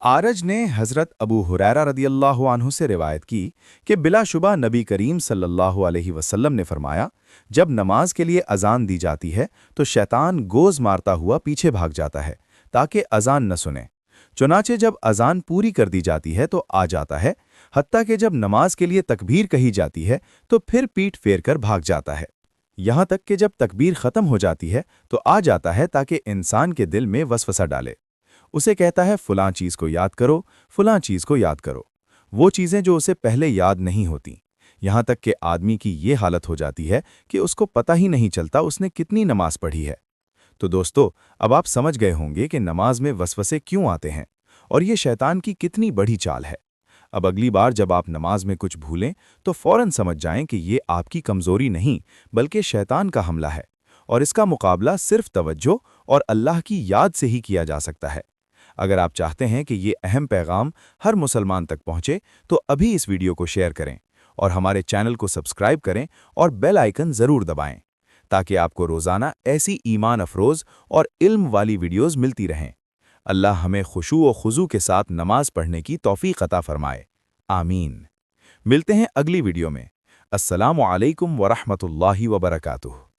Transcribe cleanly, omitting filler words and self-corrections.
आरज ने हज़रत अबू हुरैरा रदियल्लाहु अन्हु से रिवायत की कि बिलाशुबा नबी करीम सल्लल्लाहु अलैहि वसल्लम ने फरमाया, जब नमाज के लिए अजान दी जाती है तो शैतान गोज़ मारता हुआ पीछे भाग जाता है ताकि अजान न सुने। चुनाचे जब अजान पूरी कर दी जाती है तो आ जाता है, हत्ता कि जब नमाज के लिए तकबीर कही जाती है तो फिर पीठ फेर कर भाग जाता है। यहाँ तक कि जब तकबीर ख़त्म हो जाती है तो आ जाता है ताकि इंसान के दिल में वसवसा डाले। उसे कहता है फलां चीज़ को याद करो, फलां चीज़ को याद करो, वो चीज़ें जो उसे पहले याद नहीं होती। यहाँ तक कि आदमी की ये हालत हो जाती है कि उसको पता ही नहीं चलता उसने कितनी नमाज पढ़ी है। तो दोस्तों, अब आप समझ गए होंगे कि नमाज में वसवसे क्यों आते हैं और ये शैतान की कितनी बड़ी चाल है। अब अगली बार जब आप नमाज में कुछ भूलें तो फौरन समझ जाएं कि ये आपकी कमज़ोरी नहीं बल्कि शैतान का हमला है और इसका मुकाबला सिर्फ तवज्जो और अल्लाह की याद से ही किया जा सकता है। अगर आप चाहते हैं कि ये अहम पैगाम हर मुसलमान तक पहुंचे तो अभी इस वीडियो को शेयर करें और हमारे चैनल को सब्सक्राइब करें और बेल आइकन ज़रूर दबाएं ताकि आपको रोज़ाना ऐसी ईमान अफरोज़ और इल्म वाली वीडियोज़ मिलती रहें। अल्लाह हमें खुशू व खुजू के साथ नमाज पढ़ने की तौफीक अता फरमाए। आमीन। मिलते हैं अगली वीडियो में। अस्सलामु अलैकुम वरहमतुल्लाहि वबरकातुहू।